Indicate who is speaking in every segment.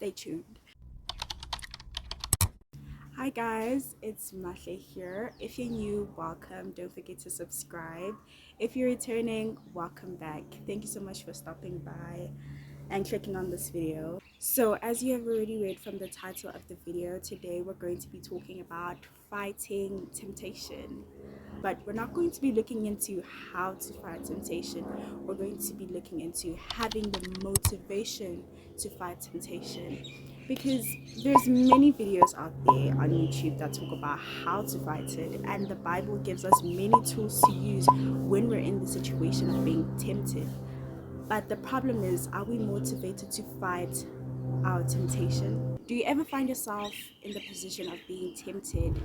Speaker 1: Stay tuned. Hi guys, it's Mahle here. If you're new, welcome. Don't forget to subscribe. If you're returning, welcome back. Thank you so much for stopping by and clicking on this video. So as you have already read from the title of the video, today we're going to be talking about fighting temptation. But we're not going to be looking into how to fight temptation. We're going to be looking into having the motivation to fight temptation, because there's many videos out there on YouTube that talk about how to fight it, and the Bible gives us many tools to use when we're in the situation of being tempted. But the problem is, are we motivated to fight our temptation? Do you ever find yourself in the position of being tempted,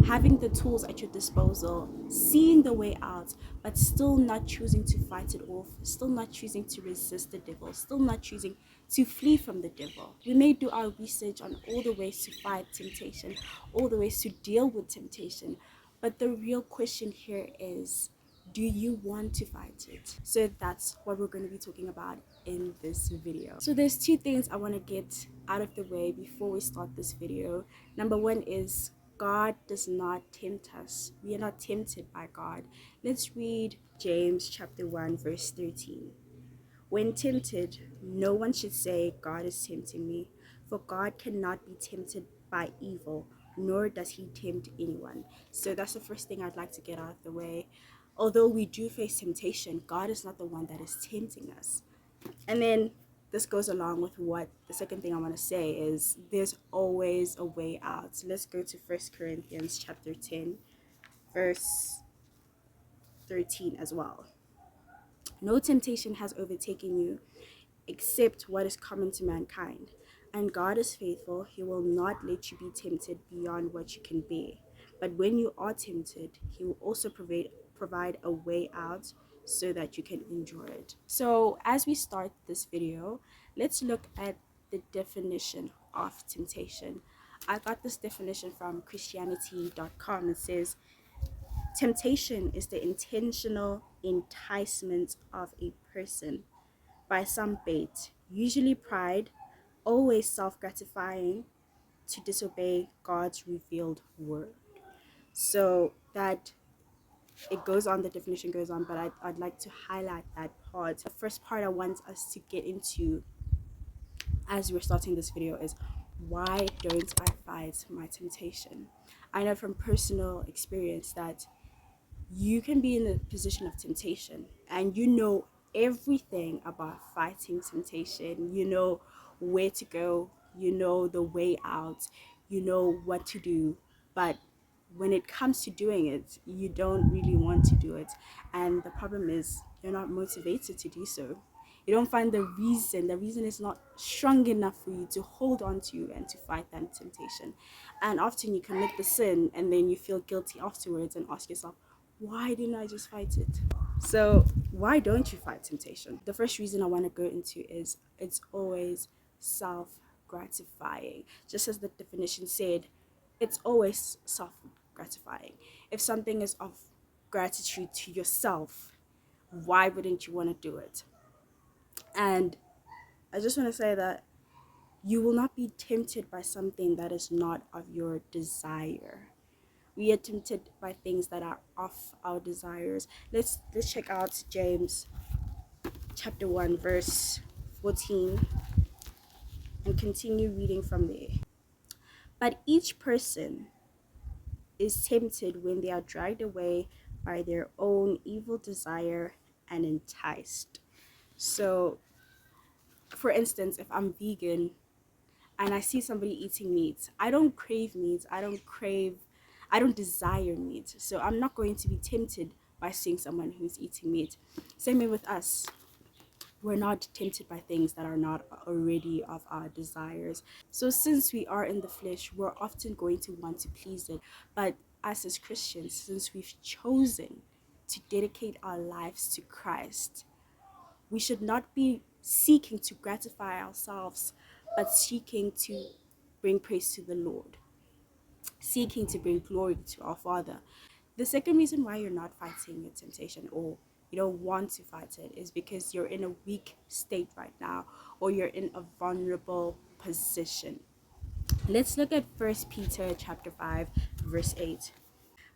Speaker 1: having the tools at your disposal, seeing the way out, but still not choosing to fight it off, still not choosing to resist the devil, still not choosing to flee from the devil? We may do our research on all the ways to fight temptation, all the ways to deal with temptation, but the real question here is, do you want to fight it? So that's what we're going to be talking about in this video. So there's two things I want to get out of the way before we start this video. Number one is, God does not tempt us. We are not tempted by God. Let's read James chapter 1 verse 13. When tempted, no one should say, God is tempting me, for God cannot be tempted by evil, nor does he tempt anyone. So that's the first thing I'd like to get out of the way. Although we do face temptation, God is not the one that is tempting us. And then this goes along with what the second thing I want to say is, there's always a way out. So let's go to 1 Corinthians chapter 10, verse 13 as well. No temptation has overtaken you except what is common to mankind. And God is faithful. He will not let you be tempted beyond what you can bear. But when you are tempted, he will also provide a way out so that you can endure it. So as we start this video, let's look at the definition of temptation. I got this definition from Christianity.com. It says, temptation is the intentional enticement of a person by some bait, usually pride, always self-gratifying, to disobey God's revealed word. So that it goes on, the definition goes on, but I'd like to highlight that part. The first part I want us to get into as we're starting this video is, why don't I fight my temptation? I know from personal experience that you can be in a position of temptation and you know everything about fighting temptation. You know where to go, you know the way out, you know what to do, but when it comes to doing it, you don't really want to do it. And the problem is, you're not motivated to do so. You don't find the reason is not strong enough for you to hold on to and to fight that temptation. And often you commit the sin and then you feel guilty afterwards and ask yourself, why didn't I just fight it? So why don't you fight temptation? The first reason I want to go into is, it's always self-gratifying. Just as the definition said, it's always self-gratifying. If something is of gratitude to yourself, why wouldn't you want to do it? And I just want to say that you will not be tempted by something that is not of your desire. We are tempted by things that are off our desires. Let's check out James chapter 1 verse 14 and continue reading from there. But each person is tempted when they are dragged away by their own evil desire and enticed. So for instance, if I'm vegan and I see somebody eating meat, I don't crave meat, I don't desire meat. So I'm not going to be tempted by seeing someone who's eating meat. Same way with us. We're not tempted by things that are not already of our desires. So since we are in the flesh, we're often going to want to please it. But us as Christians, since we've chosen to dedicate our lives to Christ, we should not be seeking to gratify ourselves, but seeking to bring praise to the Lord, seeking to bring glory to our Father. The second reason why you're not fighting your temptation, or you don't want to fight it, is because you're in a weak state right now, or you're in a vulnerable position. Let's look at First Peter chapter 5, verse 8.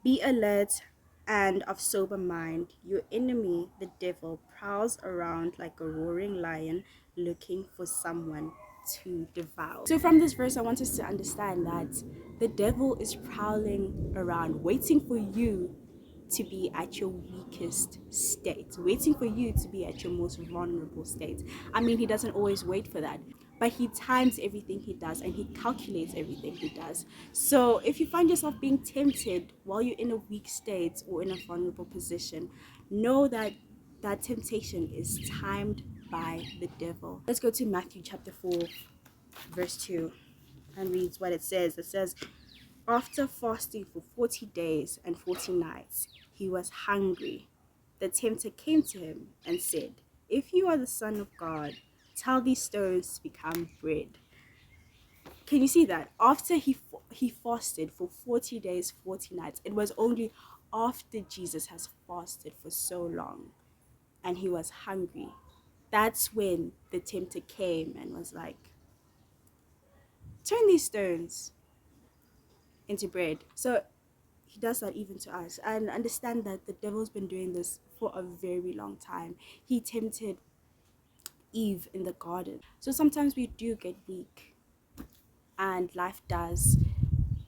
Speaker 1: Be alert and of sober mind. Your enemy, the devil, prowls around like a roaring lion looking for someone to devour. So, from this verse, I want us to understand that the devil is prowling around, waiting for you to be at your weakest state, waiting for you to be at your most vulnerable state. I mean, he doesn't always wait for that, but he times everything he does and he calculates everything he does. So if you find yourself being tempted while you're in a weak state or in a vulnerable position, know that that temptation is timed by the devil. Let's go to Matthew chapter 4, verse 2, and reads what it says. It says, after fasting for 40 days and 40 nights, he was hungry. The tempter came to him and said, if you are the Son of God, tell these stones to become bread. Can you see that? After he fasted for 40 days, 40 nights, it was only after Jesus has fasted for so long and he was hungry. That's when the tempter came and was like, turn these stones into bread. So he does that even to us. And understand that the devil's been doing this for a very long time. He tempted Eve in the garden. So sometimes we do get weak and life does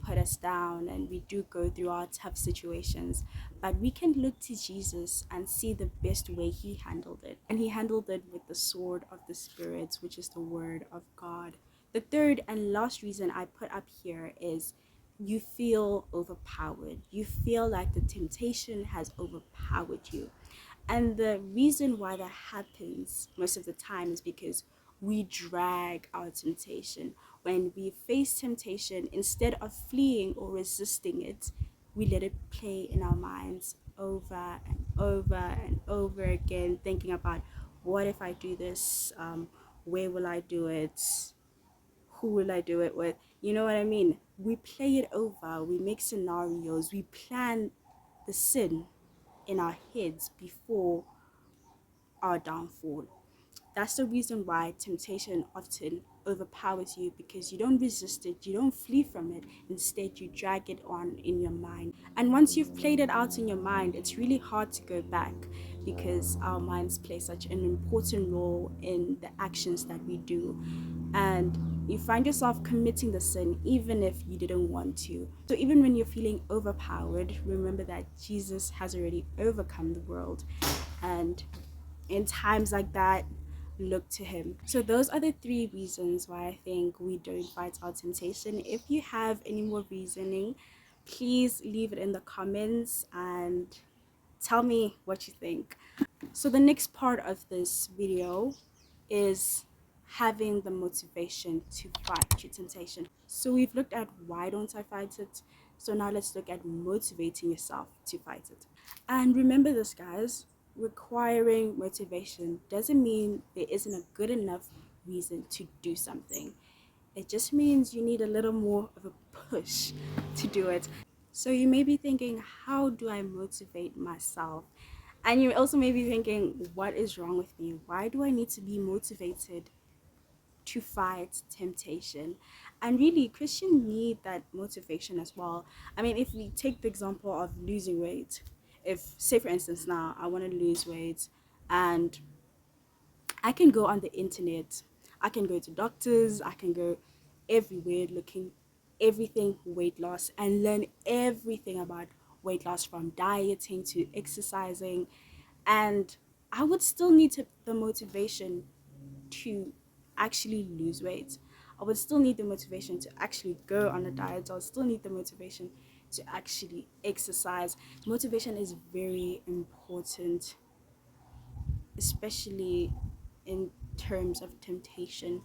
Speaker 1: put us down and we do go through our tough situations, but we can look to Jesus and see the best way he handled it. And he handled it with the sword of the Spirit, which is the word of God. The third and last reason I put up here is you feel overpowered. You feel like the temptation has overpowered you. And the reason why that happens most of the time is because we drag our temptation. When we face temptation, instead of fleeing or resisting it, we let it play in our minds over and over and over again, thinking about what if I do this? Where will I do it? Who will I do it with? You know what I mean? We play it over, we make scenarios, we plan the sin in our heads before our downfall. That's the reason why temptation often overpowers you, because you don't resist it, you don't flee from it. Instead, you drag it on in your mind. And once you've played it out in your mind, it's really hard to go back, because our minds play such an important role in the actions that we do. And you find yourself committing the sin even if you didn't want to. So even when you're feeling overpowered, remember that Jesus has already overcome the world. And in times like that, look to him. So those are the three reasons why I think we don't fight our temptation. If you have any more reasoning, please leave it in the comments and tell me what you think. So the next part of this video is having the motivation to fight your temptation. So we've looked at why don't I fight it. So now let's look at motivating yourself to fight it. And remember this, guys, requiring motivation doesn't mean there isn't a good enough reason to do something. It just means you need a little more of a push to do it. So you may be thinking, how do I motivate myself? And you also may be thinking, what is wrong with me? Why do I need to be motivated to fight temptation? And really, Christians need that motivation as well. I mean, if we take the example of losing weight, if, say for instance, now I want to lose weight and I can go on the internet, I can go to doctors, I can go everywhere looking everything weight loss and learn everything about weight loss, from dieting to exercising, and I would still need the motivation to actually lose weight. I would still need the motivation to actually go on a diet. I would still need the motivation to actually exercise. Motivation is very important, especially in terms of temptation.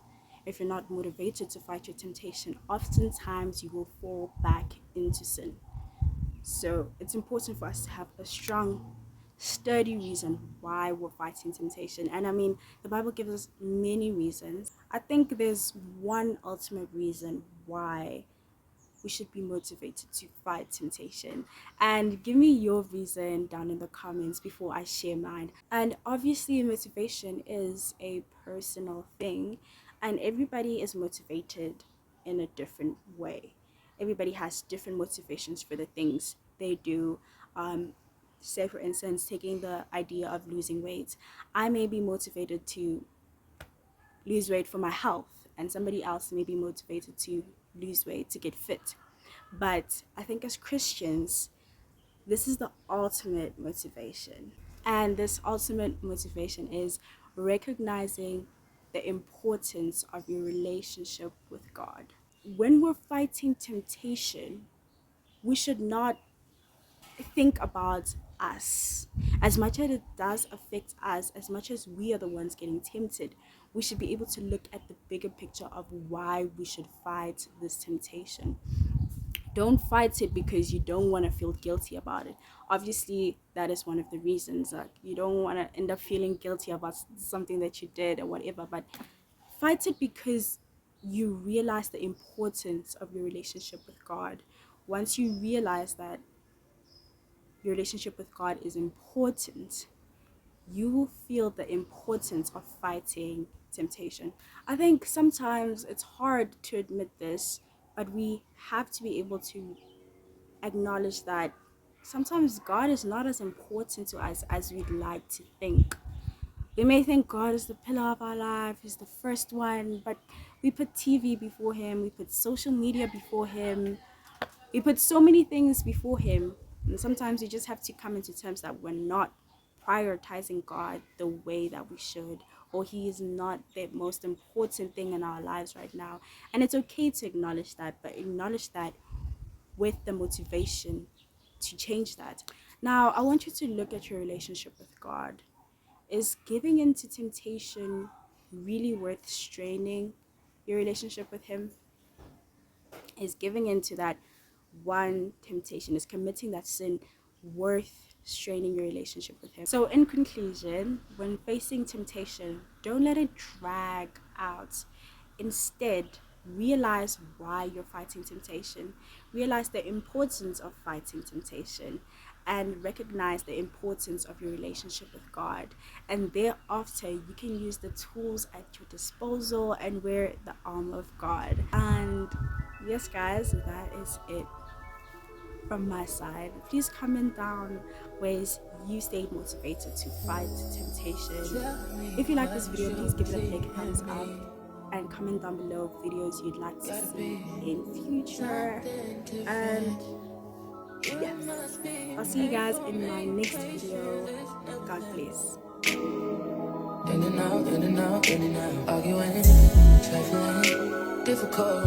Speaker 1: If you're not motivated to fight your temptation, oftentimes you will fall back into sin. So it's important for us to have a strong, sturdy reason why we're fighting temptation. And I mean, the Bible gives us many reasons. I think there's one ultimate reason why we should be motivated to fight temptation. And give me your reason down in the comments before I share mine. And obviously, motivation is a personal thing. And everybody is motivated in a different way. Everybody has different motivations for the things they do. Say, for instance, taking the idea of losing weight, I may be motivated to lose weight for my health, and somebody else may be motivated to lose weight to get fit. But I think as Christians, this is the ultimate motivation. And this ultimate motivation is recognizing the importance of your relationship with God. When we're fighting temptation, we should not think about us. As much as it does affect us, as much as we are the ones getting tempted, we should be able to look at the bigger picture of why we should fight this temptation. Don't fight it because you don't want to feel guilty about it. Obviously, that is one of the reasons. Like, you don't want to end up feeling guilty about something that you did or whatever, but fight it because you realize the importance of your relationship with God. Once you realize that your relationship with God is important, you will feel the importance of fighting temptation. I think sometimes it's hard to admit this, but we have to be able to acknowledge that sometimes God is not as important to us as we'd like to think. We may think God is the pillar of our life, He's the first one, but we put TV before Him, we put social media before Him, we put so many things before Him. And sometimes we just have to come into terms that we're not prioritizing God the way that we should, or He is not the most important thing in our lives right now. And it's okay to acknowledge that, but acknowledge that with the motivation to change that. Now, I want you to look at your relationship with God. Is giving into temptation really worth straining your relationship with Him? Is giving into that one temptation, is committing that sin worth straining your relationship with Him? So, in conclusion, when facing temptation, don't let it drag out. Instead, realize why you're fighting temptation, realize the importance of fighting temptation, and recognize the importance of your relationship with God. And thereafter, you can use the tools at your disposal and wear the armor of God. And yes, guys, that is it from my side. Please comment down ways you stayed motivated to fight temptation. If you like this video, please give it a big thumbs up and comment down below videos you'd like to see in future. And yes, I'll see you guys in my next video. God bless.
Speaker 2: In and out, in and out, in and out. Arguing, trifling, difficult.